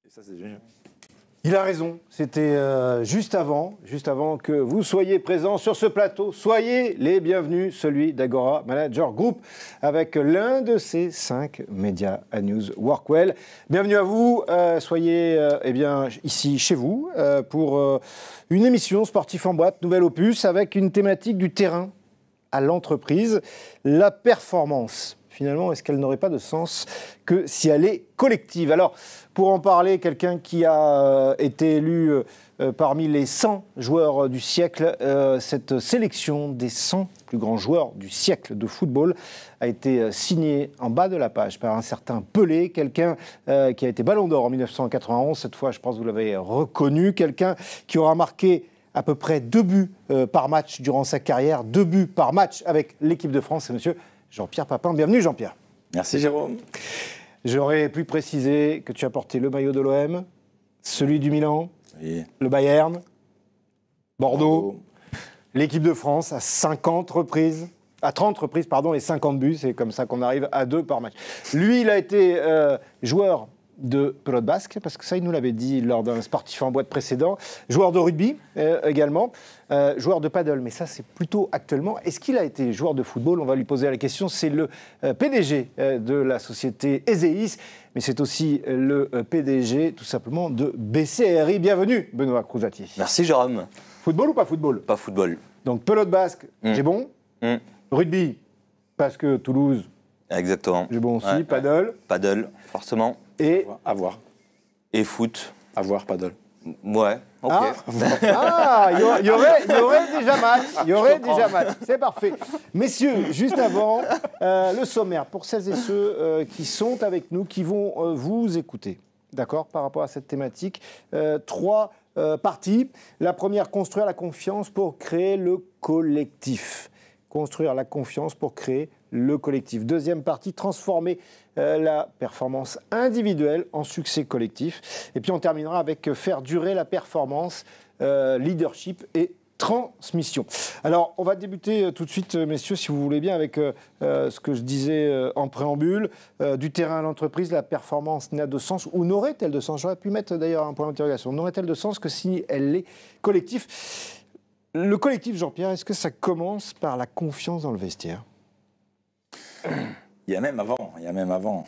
Et ça, c'est génial. Il a raison, c'était juste avant que vous soyez présents sur ce plateau. Soyez les bienvenus, celui d'Agora Manager Group, avec l'un de ces 5 médias à News Workwell. Bienvenue à vous, soyez ici chez vous pour une émission Sportif en boîte, nouvel opus, avec une thématique du terrain à l'entreprise, la performance. Finalement, est-ce qu'elle n'aurait pas de sens que si elle est collective? Alors, pour en parler, quelqu'un qui a été élu parmi les 100 joueurs du siècle, cette sélection des 100 plus grands joueurs du siècle de football a été signée en bas de la page par un certain Pelé, quelqu'un qui a été Ballon d'Or en 1991. Cette fois, je pense que vous l'avez reconnu, quelqu'un qui aura marqué à peu près 2 buts par match durant sa carrière, 2 buts par match avec l'équipe de France, c'est monsieur Jean-Pierre Papin. Bienvenue Jean-Pierre. Merci Jérôme. J'aurais pu préciser que tu as porté le maillot de l'OM, celui du Milan, oui. Le Bayern, Bordeaux, l'équipe de France à 50 reprises, à 30 reprises, pardon, et 50 buts, c'est comme ça qu'on arrive à 2 par match. Lui, il a été joueur de pelote basque, parce que ça, il nous l'avait dit lors d'un sportif en boîte précédent, joueur de rugby également, joueur de paddle, mais ça, c'est plutôt actuellement. Est-ce qu'il a été joueur de football? On va lui poser la question. C'est le PDG de la société Ezeis, mais c'est aussi le PDG, tout simplement, de BCRI. Bienvenue, Benoît Crouzati. Merci, Jérôme. Football ou pas football? Pas football. Donc, pelote basque, j'ai bon. Rugby, parce que Toulouse, exactement. j'ai bon aussi. Ouais, paddle. Paddle, forcément. Et à voir. Et foot. À voir, paddle. Ouais, ok. Il y aurait déjà match. Il y aurait déjà match. C'est parfait. Messieurs, juste avant, le sommaire pour celles et ceux qui sont avec nous, qui vont vous écouter. D'accord? Par rapport à cette thématique. 3 parties. La première, construire la confiance pour créer le collectif. Construire la confiance pour créer le collectif. Deuxième partie, transformer la performance individuelle en succès collectif. Et puis on terminera avec faire durer la performance, leadership et transmission. Alors, on va débuter tout de suite, messieurs, si vous voulez bien, avec ce que je disais en préambule. Du terrain à l'entreprise, la performance n'a de sens, ou n'aurait-elle de sens? J'aurais pu mettre d'ailleurs un point d'interrogation. N'aurait-elle de sens que si elle est collective? Le collectif, Jean-Pierre, est-ce que ça commence par la confiance dans le vestiaire? Il y a même avant.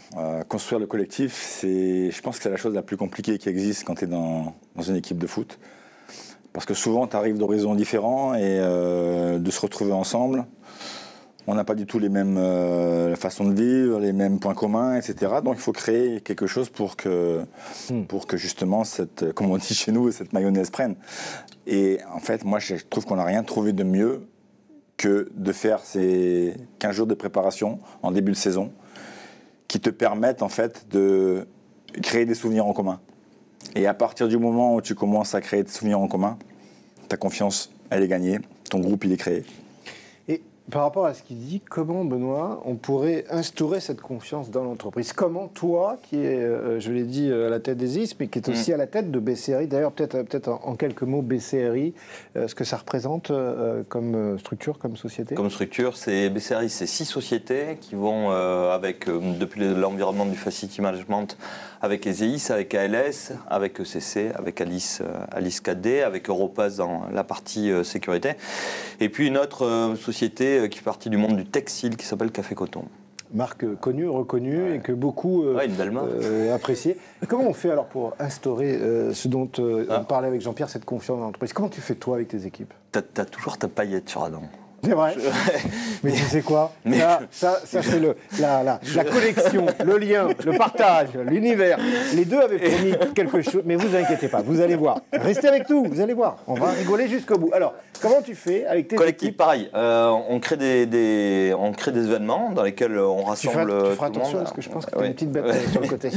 Construire le collectif, je pense que c'est la chose la plus compliquée qui existe quand tu es dans une équipe de foot. Parce que souvent, tu arrives d'horizons différents et de se retrouver ensemble, on n'a pas du tout les mêmes façons de vivre, les mêmes points communs, etc. Donc il faut créer quelque chose pour que justement, comme on dit chez nous, cette mayonnaise prenne. Et en fait, moi, je trouve qu'on n'a rien trouvé de mieux que de faire ces 15 jours de préparation en début de saison qui te permettent en fait de créer des souvenirs en commun. Et à partir du moment où tu commences à créer des souvenirs en commun, ta confiance, elle est gagnée, ton groupe, il est créé. Et par rapport à ce qu'il dit, comment, Benoît, on pourrait instaurer cette confiance dans l'entreprise? Comment, toi, qui est, je l'ai dit, à la tête des IS, mais qui est aussi à la tête de BCRI, d'ailleurs, peut-être en quelques mots, BCRI, ce que ça représente comme structure, comme société? Comme structure, BCRI, c'est 6 sociétés qui vont, depuis l'environnement du Facility Management, avec Ezeis, avec ALS, avec ECC, avec Alice 4D, avec Europass dans la partie sécurité. Et puis une autre société qui fait partie du monde du textile qui s'appelle Café Coton. Marque connue, reconnue, et que beaucoup apprécient. Comment on fait alors pour instaurer ce dont on parlait avec Jean-Pierre, cette confiance dans l'entreprise? Comment tu fais toi avec tes équipes? T'as toujours ta paillette sur la dent. C'est vrai. Mais tu sais quoi? Ça c'est la connexion, le lien, le partage, l'univers. Les deux avaient promis quelque chose, mais vous inquiétez pas, vous allez voir. Restez avec nous, vous allez voir. On va rigoler jusqu'au bout. Alors, comment tu fais avec tes équipes? Pareil. On crée des événements dans lesquels on rassemble. Tu feras attention parce que je pense que tu as une petite bête sur le côté.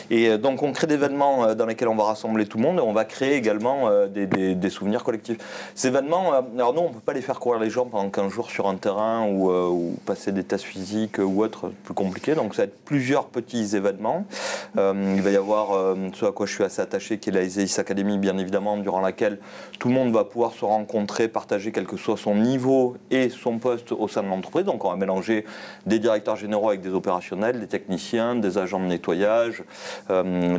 Et donc, on crée des événements dans lesquels on va rassembler tout le monde et on va créer également des souvenirs collectifs. Ces événements, alors nous, on ne peut pas les faire courir les gens pendant 15 jours sur un terrain ou passer des tests physiques ou autre, plus compliqué. Donc ça va être plusieurs petits événements. Il va y avoir ce à quoi je suis assez attaché, qui est la EZEIS Academy, bien évidemment, durant laquelle tout le monde va pouvoir se rencontrer, partager quel que soit son niveau et son poste au sein de l'entreprise. Donc on va mélanger des directeurs généraux avec des opérationnels, des techniciens, des agents de nettoyage,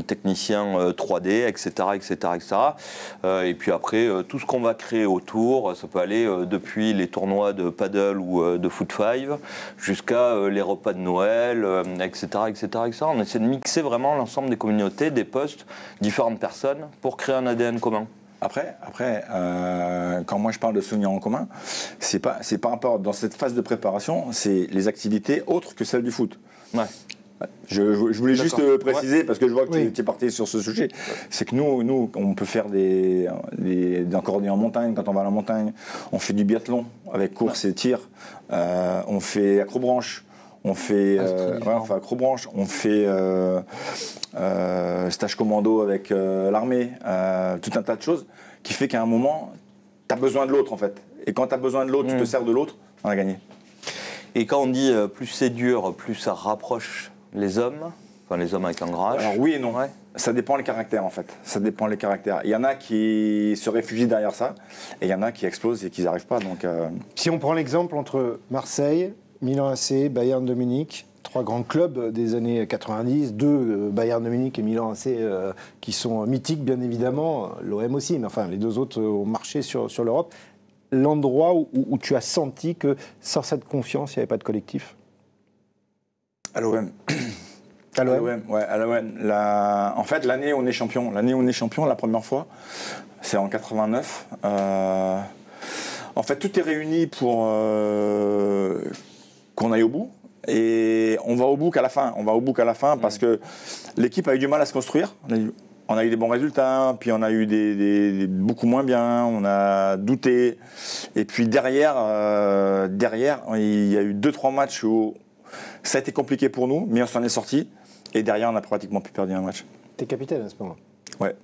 techniciens 3D, etc. etc., etc. Et puis après, tout ce qu'on va créer autour, ça peut aller depuis les tournois de paddle ou de foot 5 jusqu'à les repas de Noël, etc., etc., etc. On essaie de mixer vraiment l'ensemble des communautés, des postes, différentes personnes pour créer un ADN commun. Après, quand moi je parle de souvenirs en commun, c'est par rapport, dans cette phase de préparation, c'est les activités autres que celles du foot. Ouais. Je voulais juste préciser, parce que je vois que tu es parti sur ce sujet, c'est que nous, on peut faire des encordés en montagne, quand on va à la montagne, on fait du biathlon avec course et tir, on fait acrobranche, on fait acrobranche, on fait stage commando avec l'armée, tout un tas de choses qui fait qu'à un moment, tu as besoin de l'autre en fait. Et quand tu as besoin de l'autre, tu te sers de l'autre, on a gagné. Et quand on dit plus c'est dur, plus ça rapproche les hommes, enfin les hommes avec un grand H. Alors oui et non, ça dépend les caractères en fait, ça dépend les caractères. Il y en a qui se réfugient derrière ça, et il y en a qui explosent et qui n'y arrivent pas. Donc, Si on prend l'exemple entre Marseille, Milan AC, Bayern de Munich, 3 grands clubs des années 90, 2 Bayern de Munich et Milan AC qui sont mythiques bien évidemment, l'OM aussi, mais enfin les 2 autres ont marché sur l'Europe. L'endroit où tu as senti que sans cette confiance, il n'y avait pas de collectif? À l'OM. À l'OM, ouais, à l'OM. En fait, l'année où on est champion, la première fois, c'est en 89. En fait, tout est réuni pour qu'on aille au bout. Et on va au bout qu'à la fin. Parce que l'équipe a eu du mal à se construire. On a eu des bons résultats, puis on a eu des beaucoup moins bien, on a douté. Et puis derrière, il y a eu 2-3 matchs où ça a été compliqué pour nous, mais on s'en est sorti. Et derrière, on a pratiquement plus perdu un match. T'es capitaine à ce moment-là? Ouais.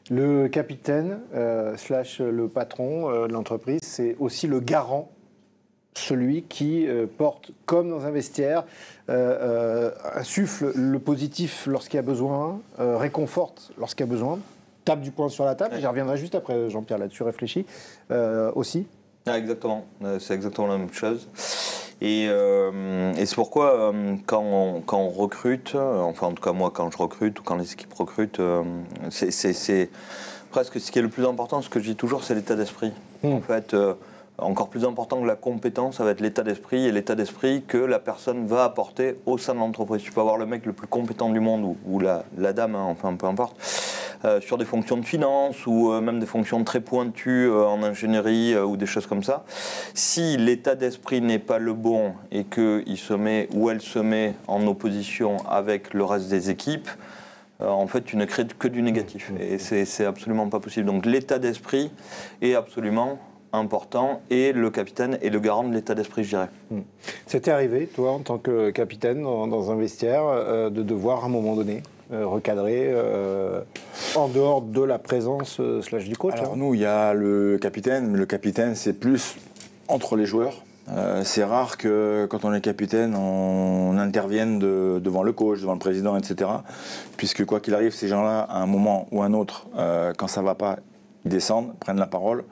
Le capitaine, slash le patron de l'entreprise, c'est aussi le garant, celui qui porte, comme dans un vestiaire, insuffle le positif lorsqu'il y a besoin, réconforte lorsqu'il y a besoin, tape du poing sur la table, j'y reviendrai juste après, Jean-Pierre, là-dessus, réfléchis, aussi. Ah, exactement, c'est exactement la même chose. Et c'est pourquoi quand on recrute, enfin en tout cas moi quand je recrute ou quand les équipes recrutent, c'est presque ce qui est le plus important, ce que je dis toujours, c'est l'état d'esprit. En fait, encore plus important que la compétence, ça va être l'état d'esprit et l'état d'esprit que la personne va apporter au sein de l'entreprise. Tu peux avoir le mec le plus compétent du monde ou la dame, hein, enfin peu importe, sur des fonctions de finance ou même des fonctions très pointues en ingénierie ou des choses comme ça. Si l'état d'esprit n'est pas le bon et qu'il se met ou elle se met en opposition avec le reste des équipes, en fait, tu ne crées que du négatif. Et c'est absolument pas possible. Donc l'état d'esprit est absolument important et le capitaine est le garant de l'état d'esprit, je dirais. C'était arrivé, toi, en tant que capitaine dans un vestiaire, de devoir à un moment donné recadrer en dehors de la présence slash du coach? Alors nous, il y a le capitaine, mais le capitaine, c'est plus entre les joueurs. C'est rare que quand on est capitaine, on intervienne devant le coach, devant le président, etc. Puisque quoi qu'il arrive, ces gens-là, à un moment ou à un autre, quand ça ne va pas, ils descendent, prennent la parole,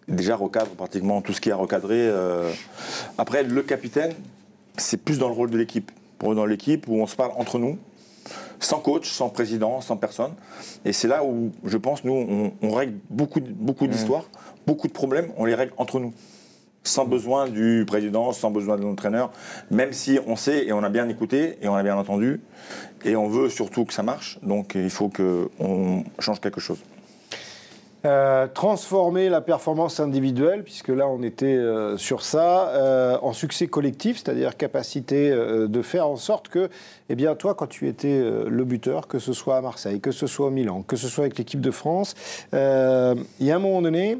déjà recadrent pratiquement tout ce qui est à recadrer. Après, le capitaine, c'est plus dans le rôle de l'équipe. Dans l'équipe où on se parle entre nous, sans coach, sans président, sans personne. Et c'est là où, je pense, nous, on règle beaucoup d'histoires, beaucoup de problèmes, on les règle entre nous. Sans besoin du président, sans besoin de l'entraîneur, même si on sait et on a bien écouté et on a bien entendu et on veut surtout que ça marche, donc il faut qu'on change quelque chose. Transformer la performance individuelle, puisque là on était sur ça, en succès collectif, c'est-à-dire capacité de faire en sorte que, eh bien toi quand tu étais le buteur, que ce soit à Marseille, que ce soit au Milan, que ce soit avec l'équipe de France, il y a un moment donné,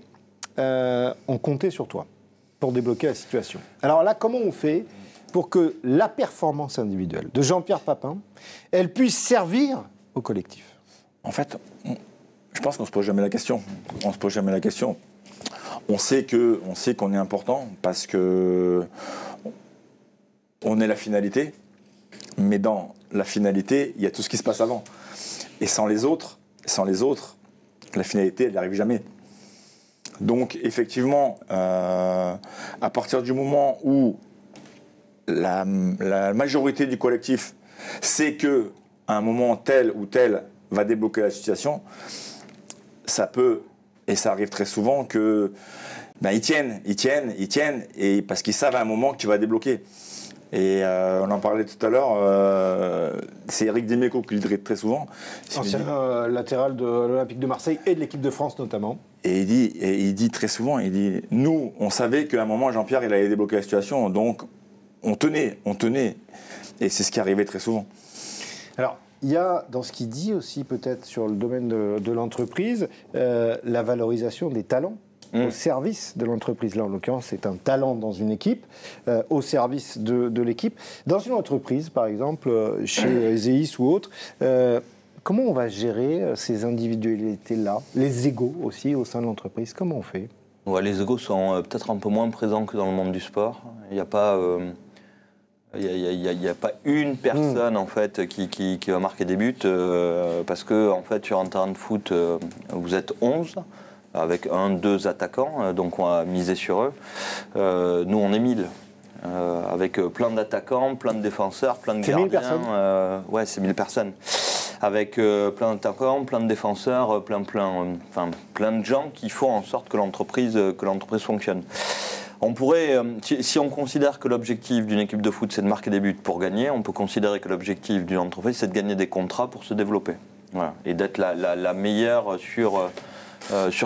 on comptait sur toi pour débloquer la situation. Alors là, comment on fait pour que la performance individuelle de Jean-Pierre Papin, elle puisse servir au collectif? En fait, je pense qu'on ne se pose jamais la question. On sait qu'on est important parce que on est la finalité, mais dans la finalité, il y a tout ce qui se passe avant. Et sans les autres, la finalité, elle n'y arrive jamais. Donc, effectivement, à partir du moment où la majorité du collectif sait qu'à un moment tel ou tel va débloquer la situation, ça peut, et ça arrive très souvent, que ils tiennent, et parce qu'ils savent à un moment que tu vas débloquer. Et on en parlait tout à l'heure, c'est Eric Dimeco qui le dit très souvent. Ancien latéral de l'Olympique de Marseille et de l'équipe de France notamment. Et il dit très souvent, nous, on savait qu'à un moment, Jean-Pierre, il allait débloquer la situation, donc on tenait. Et c'est ce qui arrivait très souvent. Alors, il y a dans ce qu'il dit aussi peut-être sur le domaine de l'entreprise, la valorisation des talents au service de l'entreprise. Là, en l'occurrence, c'est un talent dans une équipe, au service de l'équipe. Dans une entreprise, par exemple, chez Zeis ou autre, comment on va gérer ces individualités-là, les égos aussi au sein de l'entreprise? Comment on fait? Ouais, les égos sont peut-être un peu moins présents que dans le monde du sport. Il n'y a pas... Il n'y a pas une personne en fait qui va marquer des buts parce que en fait sur un terrain de foot vous êtes 11 avec 2 attaquants, donc on va miser sur eux. Nous on est 1000 avec plein d'attaquants, plein de défenseurs, plein de gardiens. 1000 personnes ouais, c'est 1000 personnes. Avec plein d'attaquants, plein de défenseurs, plein de gens qui font en sorte que l'entreprise fonctionne. On pourrait, si on considère que l'objectif d'une équipe de foot c'est de marquer des buts pour gagner, on peut considérer que l'objectif d'une entreprise c'est de gagner des contrats pour se développer. Voilà. Et d'être la meilleure sur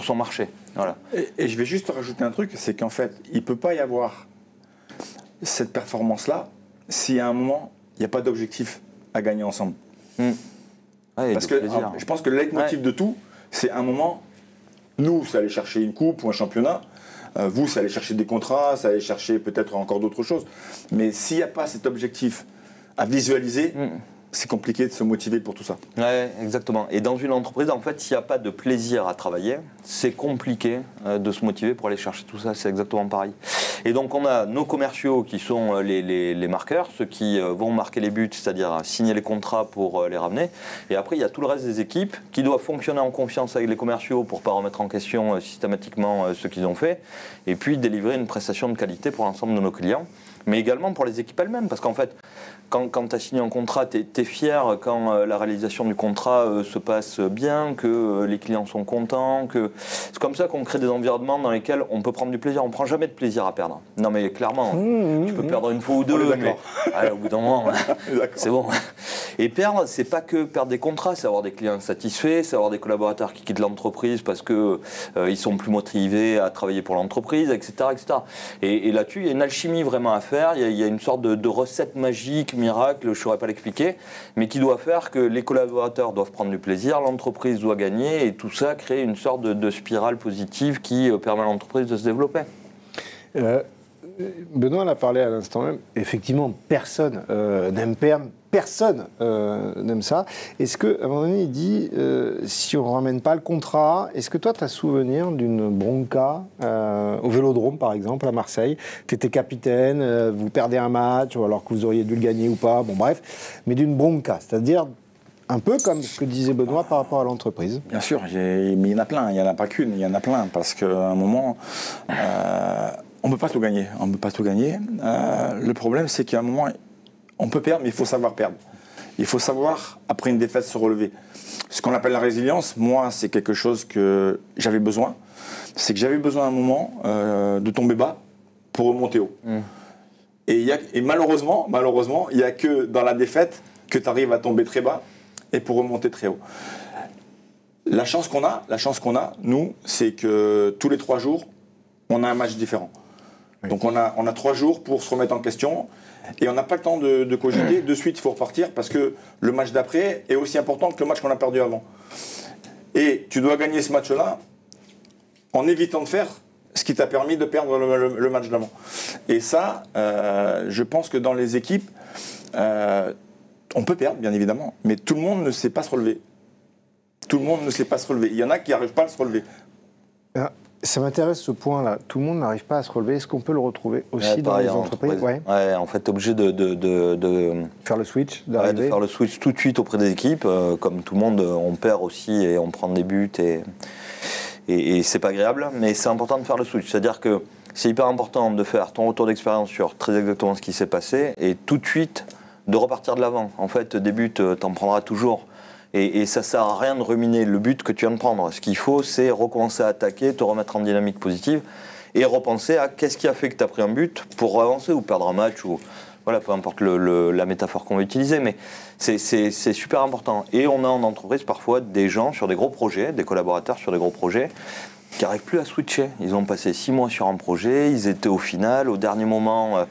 son marché. Voilà. Et je vais juste rajouter un truc, c'est qu'en fait, il ne peut pas y avoir cette performance-là si à un moment, il n'y a pas d'objectif à gagner ensemble. Ouais, parce que je pense que le leitmotiv de tout, c'est à un moment, nous, c'est aller chercher une coupe ou un championnat. Vous, ça allait chercher des contrats, ça allait chercher peut-être encore d'autres choses. Mais s'il n'y a pas cet objectif à visualiser, c'est compliqué de se motiver pour tout ça. Oui, exactement. Et dans une entreprise, en fait, s'il n'y a pas de plaisir à travailler, c'est compliqué de se motiver pour aller chercher tout ça. C'est exactement pareil. Et donc, on a nos commerciaux qui sont les marqueurs, ceux qui vont marquer les buts, c'est-à-dire signer les contrats pour les ramener. Et après, il y a tout le reste des équipes qui doivent fonctionner en confiance avec les commerciaux pour ne pas remettre en question systématiquement ce qu'ils ont fait. Et puis, délivrer une prestation de qualité pour l'ensemble de nos clients. Mais également pour les équipes elles-mêmes. Parce qu'en fait, quand tu as signé un contrat, tu es fier quand la réalisation du contrat se passe bien, que les clients sont contents. C'est comme ça qu'on crée des environnements dans lesquels on peut prendre du plaisir. On ne prend jamais de plaisir à perdre. Non mais clairement, tu peux perdre une fois ou deux, mais allez, au bout d'un moment, c'est bon. Et perdre, c'est pas que perdre des contrats, c'est avoir des clients satisfaits, c'est avoir des collaborateurs qui quittent l'entreprise parce qu'ils sont plus motivés à travailler pour l'entreprise, etc. Et là-dessus, il y a une alchimie vraiment à faire. Il y a une sorte de recette magique, miracle, je ne saurais pas l'expliquer, mais qui doit faire que les collaborateurs doivent prendre du plaisir, l'entreprise doit gagner, et tout ça crée une sorte de spirale positive qui permet à l'entreprise de se développer. Benoît l'a parlé à l'instant même, effectivement, personne n'aime perdre, personne n'aime ça. Est-ce qu'à un moment donné, il dit, si on ne ramène pas le contrat, est-ce que toi, tu as souvenir d'une bronca au Vélodrome, par exemple, à Marseille? Tu étais capitaine, vous perdez un match, alors que vous auriez dû le gagner ou pas, bon bref, mais d'une bronca, c'est-à-dire un peu comme ce que disait Benoît par rapport à l'entreprise. Bien sûr, mais il y en a plein, il n'y en a pas qu'une, il y en a plein, parce qu'à un moment... on ne peut pas tout gagner. Le problème, c'est qu'à un moment, on peut perdre, mais il faut savoir perdre. Il faut savoir, après une défaite, se relever. Ce qu'on appelle la résilience, moi, c'est quelque chose que j'avais besoin. C'est que j'avais besoin à un moment de tomber bas pour remonter haut. Et malheureusement, il n'y a que dans la défaite que tu arrives à tomber très bas et pour remonter très haut. La chance qu'on a, nous, c'est que tous les 3 jours, on a un match différent. Oui. Donc on a 3 jours pour se remettre en question et on n'a pas le temps de cogiter. De suite, il faut repartir parce que le match d'après est aussi important que le match qu'on a perdu avant. Et tu dois gagner ce match-là en évitant de faire ce qui t'a permis de perdre le match d'avant. Et ça, je pense que dans les équipes, on peut perdre, bien évidemment, mais tout le monde ne sait pas se relever. Il y en a qui n'arrivent pas à se relever. Ça m'intéresse ce point-là. Tout le monde n'arrive pas à se relever. Est-ce qu'on peut le retrouver aussi dans les entreprises? Ouais, en fait, tu es obligé de faire le switch, de faire le switch tout de suite auprès des équipes. Comme tout le monde, on perd aussi et on prend des buts et c'est pas agréable. Mais c'est important de faire le switch. C'est-à-dire que c'est hyper important de faire ton retour d'expérience sur très exactement ce qui s'est passé et tout de suite de repartir de l'avant. En fait, des buts, t'en prendras toujours. Et ça ne sert à rien de ruminer le but que tu viens de prendre. Ce qu'il faut, c'est recommencer à attaquer, te remettre en dynamique positive et repenser à qu'est-ce qui a fait que tu as pris un but pour avancer ou perdre un match. Ou, voilà, peu importe la métaphore qu'on va utiliser, mais c'est super important. Et on a en entreprise parfois des gens sur des gros projets, des collaborateurs sur des gros projets, qui n'arrivent plus à switcher. Ils ont passé 6 mois sur un projet, ils étaient au final, au dernier moment,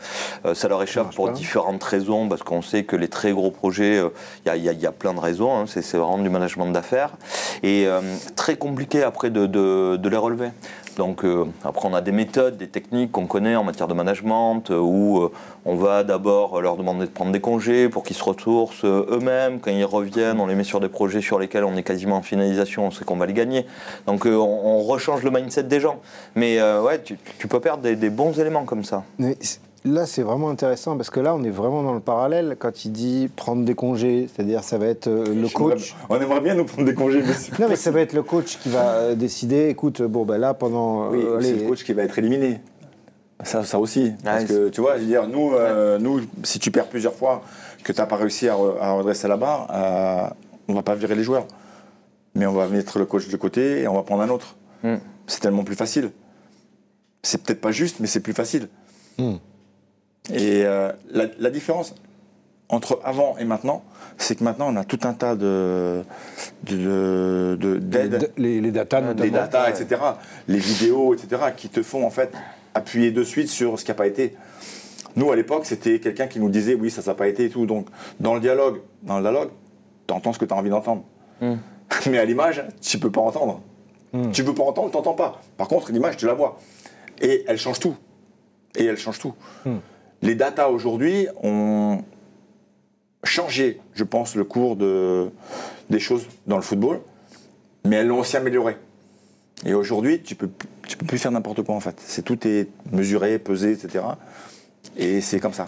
ça leur échappe pour différentes raisons, parce qu'on sait que les très gros projets, il y a plein de raisons, hein, c'est vraiment du management d'affaires, et très compliqué après de les relever. Donc après on a des méthodes, des techniques qu'on connaît en matière de management où on va d'abord leur demander de prendre des congés pour qu'ils se ressourcent eux-mêmes. Quand ils reviennent, on les met sur des projets sur lesquels on est quasiment en finalisation, on sait qu'on va les gagner. Donc on rechange le mindset des gens. Mais ouais, tu peux perdre des bons éléments comme ça. Mais là, c'est vraiment intéressant parce que là, on est vraiment dans le parallèle quand il dit prendre des congés, c'est-à-dire ça va être le coach. On aimerait bien nous prendre des congés, mais non, mais ça va être le coach qui va décider. Écoute, bon, ben là, pendant. Oui, c'est le coach qui va être éliminé. Ça aussi. Parce que tu vois, je veux dire, nous, si tu perds plusieurs fois, que tu n'as pas réussi à redresser la barre, on ne va pas virer les joueurs. Mais on va mettre le coach de côté et on va prendre un autre. C'est tellement plus facile. C'est peut-être pas juste, mais c'est plus facile. Et la différence entre avant et maintenant, c'est que maintenant on a tout un tas d'aides. Les datas notamment. Les datas, etc. Les vidéos, etc. qui te font en fait appuyer de suite sur ce qui n'a pas été. Nous à l'époque, c'était quelqu'un qui nous disait oui, ça n'a pas été et tout. Donc dans le dialogue, tu entends ce que tu as envie d'entendre. Mais à l'image, tu ne peux pas entendre. Tu ne peux pas entendre, tu n'entends pas. Par contre, l'image, tu la vois. Et elle change tout. Les datas aujourd'hui ont changé, je pense, le cours des choses dans le football, mais elles l'ont aussi amélioré. Et aujourd'hui, tu peux plus faire n'importe quoi en fait. Tout est mesuré, pesé, etc. Et c'est comme ça.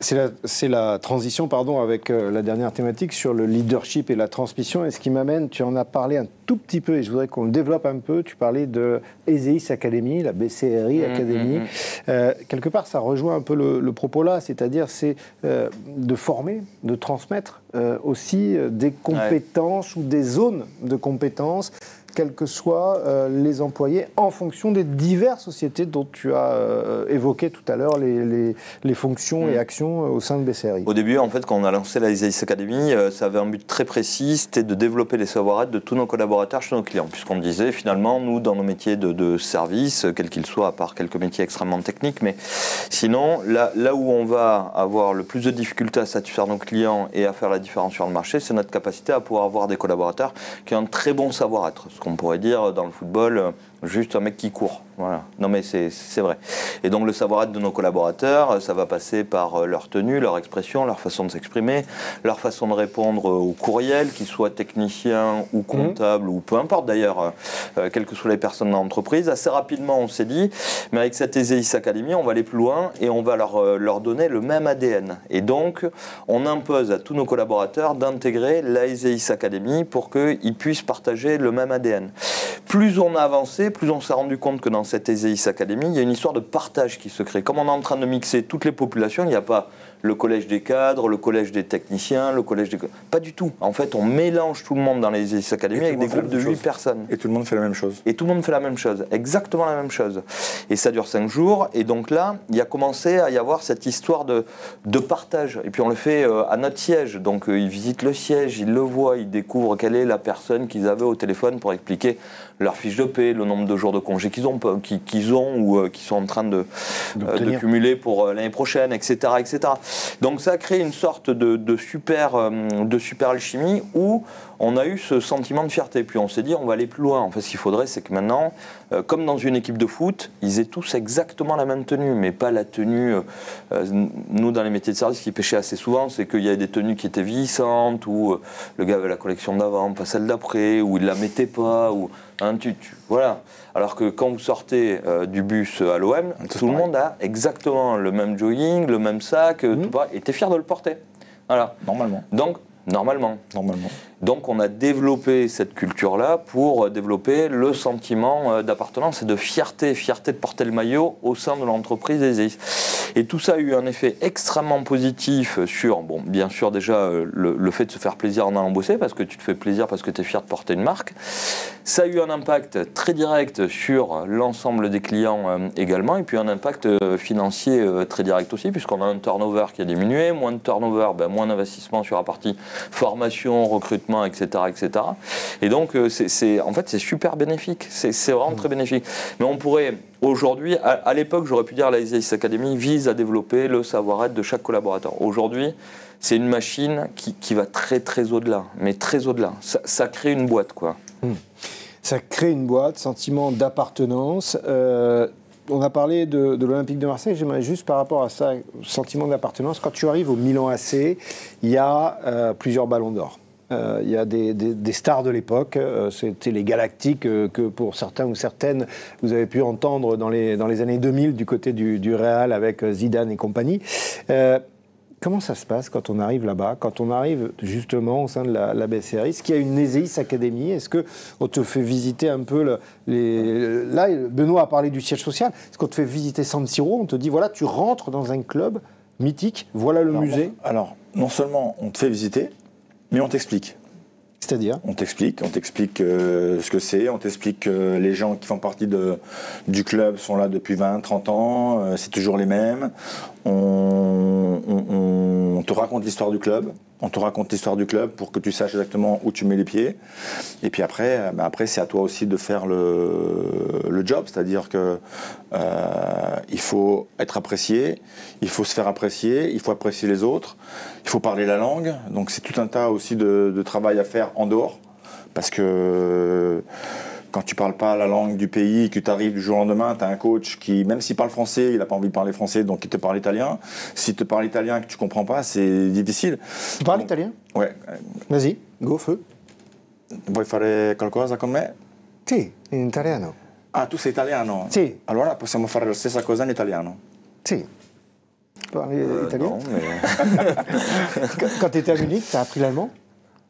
C'est la transition, avec la dernière thématique sur le leadership et la transmission. Et ce qui m'amène, tu en as parlé un tout petit peu, et je voudrais qu'on le développe un peu. Tu parlais de Ezeis Academy, la BCRI Academy. Quelque part, ça rejoint un peu le propos là, c'est-à-dire c'est de former, de transmettre aussi des compétences ou des zones de compétences, quels que soient les employés, en fonction des diverses sociétés dont tu as évoqué tout à l'heure les fonctions et actions au sein de BCRI. Au début, en fait, quand on a lancé la Ezeis Academy, ça avait un but très précis, c'était de développer les savoir-être de tous nos collaborateurs chez nos clients, puisqu'on disait finalement, nous, dans nos métiers de service, quels qu'ils soient, à part quelques métiers extrêmement techniques, mais sinon, là où on va avoir le plus de difficultés à satisfaire nos clients et à faire la différence sur le marché, c'est notre capacité à pouvoir avoir des collaborateurs qui ont un très bon savoir-être. On pourrait dire dans le football, juste un mec qui court. Voilà. Non mais c'est vrai. Et donc le savoir-être de nos collaborateurs, ça va passer par leur tenue, leur expression, leur façon de s'exprimer, leur façon de répondre aux courriels, qu'ils soient techniciens ou comptables, ou peu importe d'ailleurs, quelles que soient les personnes dans l'entreprise. Assez rapidement, on s'est dit, mais avec cette Ezeis Academy, on va aller plus loin et on va leur donner le même ADN. Et donc, on impose à tous nos collaborateurs d'intégrer la Ezeis Academy pour qu'ils puissent partager le même ADN. Plus on a avancé, plus on s'est rendu compte que dans cette Ezeis Academy, il y a une histoire de partage qui se crée. Comme on est en train de mixer toutes les populations, il n'y a pas le collège des cadres, le collège des techniciens, le collège des... Pas du tout. En fait, on mélange tout le monde dans les Ezeis Academy avec des groupes de 8 personnes. Et tout le monde fait la même chose. Et tout le monde fait la même chose, exactement la même chose. Et ça dure 5 jours. Et donc là, il y a commencé à y avoir cette histoire de partage. Et puis on le fait à notre siège. Donc ils visitent le siège, ils le voient, ils découvrent quelle est la personne qu'ils avaient au téléphone pour expliquer leur fiche de paie, le nombre de jours de congé qu'ils ont ou qu'ils sont en train de cumuler pour l'année prochaine, etc., etc. Donc ça a créé une sorte de super alchimie où on a eu ce sentiment de fierté. Puis on s'est dit, on va aller plus loin. En fait, ce qu'il faudrait, c'est que maintenant, comme dans une équipe de foot, ils aient tous exactement la même tenue, mais pas la tenue... nous, dans les métiers de service, ce qui pêchait assez souvent, c'est qu'il y avait des tenues qui étaient vieillissantes, ou le gars avait la collection d'avant, pas celle d'après, ou il la mettait pas, ou... Hein, voilà. Alors que quand vous sortez du bus à l'OM, tout le monde a exactement le même jogging, le même sac, tout pareil, et tu es fier de le porter. Voilà. Normalement. Donc, normalement. Normalement. Donc on a développé cette culture-là pour développer le sentiment d'appartenance et de fierté de porter le maillot au sein de l'entreprise EZEIS. Et tout ça a eu un effet extrêmement positif sur, bon, bien sûr déjà le fait de se faire plaisir en allant bosser, parce que tu te fais plaisir parce que tu es fier de porter une marque. Ça a eu un impact très direct sur l'ensemble des clients également, et puis un impact financier très direct aussi, puisqu'on a un turnover qui a diminué, moins de turnover, moins d'investissement sur la partie formation, recrutement, etc., etc. Et donc, en fait, c'est super bénéfique. C'est vraiment très bénéfique. Mais on pourrait, aujourd'hui, à l'époque, j'aurais pu dire la EZEIS Academy vise à développer le savoir-être de chaque collaborateur. Aujourd'hui, c'est une machine qui va très, très au-delà. Mais très au-delà. Ça crée une boîte, quoi. Ça crée une boîte, sentiment d'appartenance. On a parlé de l'Olympique de Marseille. J'aimerais juste par rapport à ça, sentiment d'appartenance. Quand tu arrives au Milan AC, il y a plusieurs ballons d'or. Il y a des stars de l'époque, c'était les Galactiques que pour certains ou certaines vous avez pu entendre dans les années 2000 du côté du Real avec Zidane et compagnie. Comment ça se passe quand on arrive là-bas, quand on arrive justement au sein de la BCRI? Est-ce qu'il y a une EZEIS Academy? Est-ce qu'on te fait visiter un peu Là, Benoît a parlé du siège social. Est-ce qu'on te fait visiter San Siro? On te dit, voilà, tu rentres dans un club mythique, voilà le musée. Alors, non seulement on te fait visiter, mais on t'explique. C'est-à-dire? On t'explique ce que c'est, on t'explique que les gens qui font partie du club sont là depuis 20, 30 ans, c'est toujours les mêmes. On te raconte l'histoire du club. On te raconte l'histoire du club pour que tu saches exactement où tu mets les pieds. Et puis après c'est à toi aussi de faire le job. C'est-à-dire que il faut être apprécié, il faut se faire apprécier, il faut apprécier les autres, il faut parler la langue. Donc c'est tout un tas aussi de travail à faire en dehors. Parce que quand tu ne parles pas la langue du pays, que tu arrives du jour au lendemain, tu as un coach qui, même s'il parle français, il n'a pas envie de parler français, donc il te parle italien. S'il te parle italien que tu ne comprends pas, c'est difficile. Tu parles italien? Ouais. Vas-y, go, feu. Vuoi fare qualcosa con me? Sì, in italiano. Ah, tu sei italiano? Sì. Allora possiamo fare la stessa cosa in italiano. Sì. Tu parles italien? Non, mais... Quand tu étais à Munich, tu as appris l'allemand?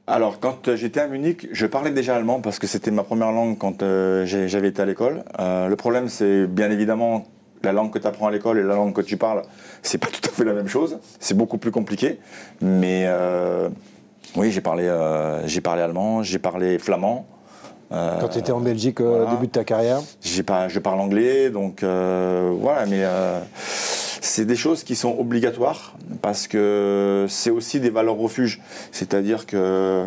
Alors, quand j'étais à Munich, je parlais déjà allemand parce que c'était ma première langue quand j'avais été à l'école. Le problème, c'est bien évidemment la langue que tu apprends à l'école et la langue que tu parles, c'est pas tout à fait la même chose. C'est beaucoup plus compliqué. Mais oui, j'ai parlé allemand, j'ai parlé flamand. Quand tu étais en Belgique au début de ta carrière? Je parle anglais, donc voilà, mais c'est des choses qui sont obligatoires parce que c'est aussi des valeurs refuge. C'est-à-dire que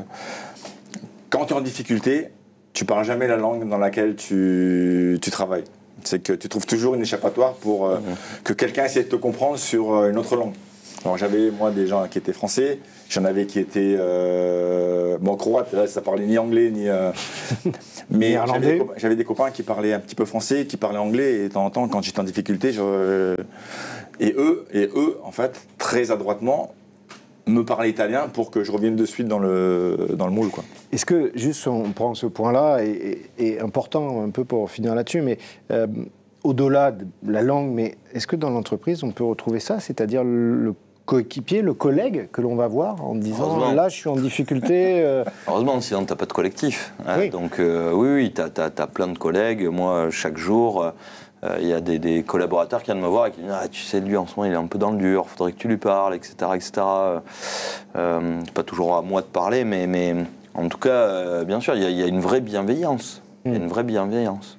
quand tu es en difficulté, tu parles jamais la langue dans laquelle tu travailles. C'est que tu trouves toujours une échappatoire pour que quelqu'un essaie de te comprendre sur une autre langue. Alors j'avais moi des gens qui étaient français, j'en avais qui étaient croates, là ça parlait ni anglais ni mais j'avais des copains qui parlaient un petit peu français, qui parlaient anglais, et de temps en temps quand j'étais en difficulté, et eux en fait très adroitement me parlaient italien pour que je revienne de suite dans le moule, quoi. Est-ce que juste on prend ce point-là et important un peu pour finir là-dessus, mais au-delà de la langue, mais est-ce que dans l'entreprise on peut retrouver ça, c'est-à-dire le coéquipier, le collègue que l'on va voir en disant là je suis en difficulté. Heureusement, sinon tu n'as pas de collectif. Oui. Donc oui, tu as plein de collègues. Moi, chaque jour, il y a des collaborateurs qui viennent me voir et qui me disent tu sais, lui en ce moment il est un peu dans le dur, il faudrait que tu lui parles, etc. etc. C'est pas toujours à moi de parler, mais en tout cas, bien sûr, il y a une vraie bienveillance. Il y a une vraie bienveillance.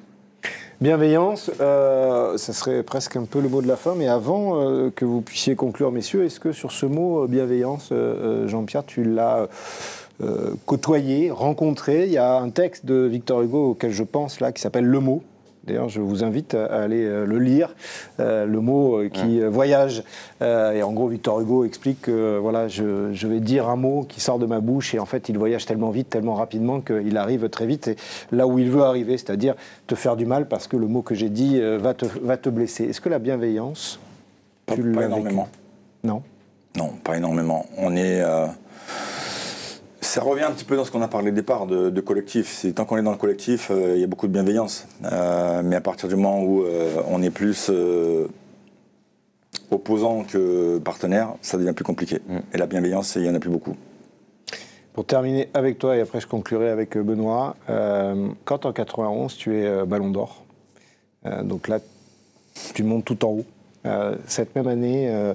Bienveillance, ça serait presque un peu le mot de la fin, mais avant que vous puissiez conclure, messieurs, est-ce que sur ce mot bienveillance, Jean-Pierre, tu l'as côtoyé, rencontré? Il y a un texte de Victor Hugo auquel je pense là, qui s'appelle Le Mot. D'ailleurs, je vous invite à aller le lire, le mot qui voyage. Et en gros, Victor Hugo explique que voilà, je vais dire un mot qui sort de ma bouche et en fait, il voyage tellement vite, tellement rapidement qu'il arrive très vite et là où il veut arriver, c'est-à-dire te faire du mal parce que le mot que j'ai dit va te blesser. Est-ce que la bienveillance, tu l'as vécu? Non. Non. Non, pas énormément. On est... Ça revient un petit peu dans ce qu'on a parlé au départ de collectif. Tant qu'on est dans le collectif, il y a beaucoup de bienveillance. Mais à partir du moment où on est plus opposant que partenaire, ça devient plus compliqué. Et la bienveillance, il n'y en a plus beaucoup. Pour terminer avec toi, et après je conclurai avec Benoît, quand en 91 tu es Ballon d'Or, donc là tu montes tout en haut. Cette même année,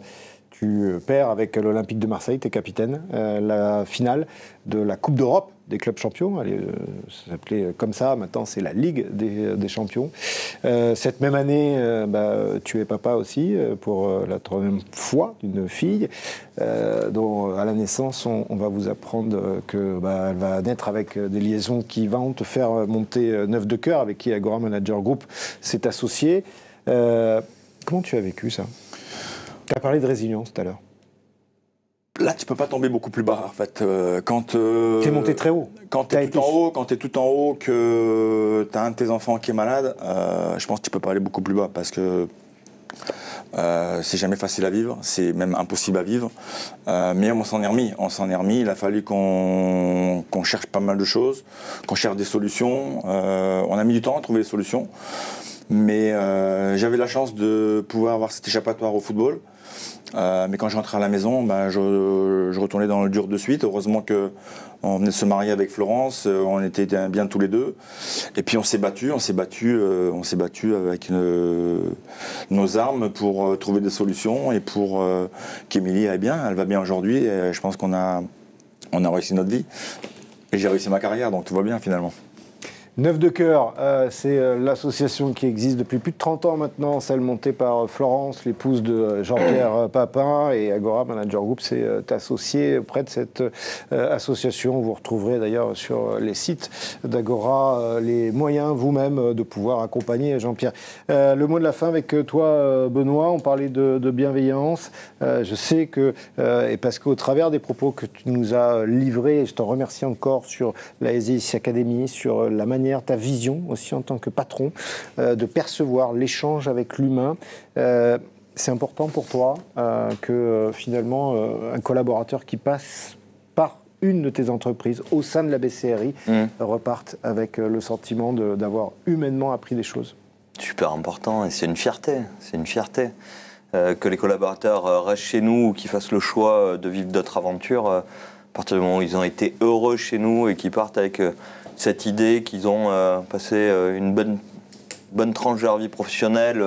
tu perds avec l'Olympique de Marseille, tu es capitaine, la finale de la Coupe d'Europe des clubs champions. Ça s'appelait comme ça, maintenant c'est la Ligue des champions. Cette même année, tu es papa aussi, pour la 3e fois d'une fille, dont à la naissance, on va vous apprendre qu'elle va naître avec des liaisons qui vont te faire monter 9 de cœur, avec qui Agora Manager Group s'est associé. Comment tu as vécu ça? Tu as parlé de résilience tout à l'heure. Là, tu peux pas tomber beaucoup plus bas, en fait. Quand t'es monté très haut. Quand t'es tout en haut, que t'as un de tes enfants qui est malade, je pense que tu peux pas aller beaucoup plus bas, parce que c'est jamais facile à vivre, c'est même impossible à vivre. Mais on s'en est remis. Il a fallu qu'on cherche pas mal de choses, qu'on cherche des solutions. On a mis du temps à trouver des solutions. Mais j'avais la chance de pouvoir avoir cet échappatoire au football. Mais quand je rentrais à la maison, je retournais dans le dur de suite. Heureusement qu'on venait de se marier avec Florence, on était bien tous les deux. Et puis on s'est battu avec nos armes pour trouver des solutions et pour qu'Émilie aille bien. Elle va bien aujourd'hui et je pense qu'on a réussi notre vie. Et j'ai réussi ma carrière, donc tout va bien finalement. 9 de cœur, c'est l'association qui existe depuis plus de 30 ans maintenant, celle montée par Florence, l'épouse de Jean-Pierre Papin, et Agora Manager Group s'est associé auprès de cette association. Vous retrouverez d'ailleurs sur les sites d'Agora les moyens vous-même de pouvoir accompagner Jean-Pierre. Le mot de la fin avec toi, Benoît, on parlait de bienveillance. Je sais que, et parce qu'au travers des propos que tu nous as livrés, et je t'en remercie encore sur la SDIC Academy, sur la manière, ta vision aussi en tant que patron, de percevoir l'échange avec l'humain. C'est important pour toi que finalement un collaborateur qui passe par une de tes entreprises au sein de la BCRI reparte avec le sentiment d'avoir humainement appris des choses. Super important et c'est une fierté. Que les collaborateurs restent chez nous ou qu'ils fassent le choix de vivre d'autres aventures, à partir du moment où ils ont été heureux chez nous et qu'ils partent avec cette idée qu'ils ont passé une bonne tranche de leur vie professionnelle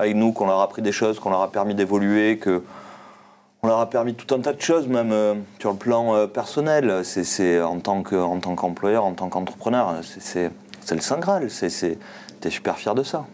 avec nous, qu'on leur a appris des choses, qu'on leur a permis d'évoluer, qu'on leur a permis tout un tas de choses, même sur le plan personnel. C'est en tant qu'employeur, en tant qu'entrepreneur, c'est le Saint Graal. T'es super fier de ça.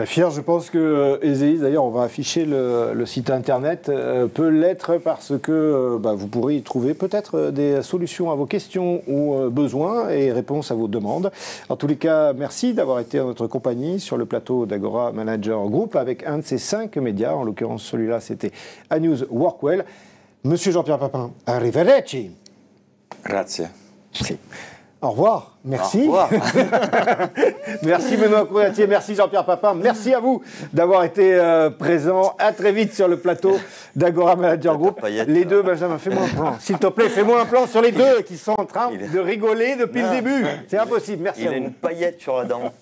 Fier, je pense que Ezéis, d'ailleurs, on va afficher le site internet, peut l'être parce que vous pourrez y trouver peut-être des solutions à vos questions ou besoins et réponses à vos demandes. En tous les cas, merci d'avoir été en notre compagnie sur le plateau d'Agora Manager Group avec un de ces 5 médias. En l'occurrence, celui-là, c'était A-News Workwell. Monsieur Jean-Pierre Papin, arrivederci. Grazie. Merci. Au revoir, merci. Au revoir. Merci Benoît Cournatier, merci Jean-Pierre Papin, merci à vous d'avoir été présents. À très vite sur le plateau d'Agora Manager Group. Les deux, Benjamin, fais-moi un plan. S'il te plaît, fais-moi un plan sur les deux qui sont en train de rigoler depuis le début. C'est impossible, merci à vous. Il a une paillette sur la dent.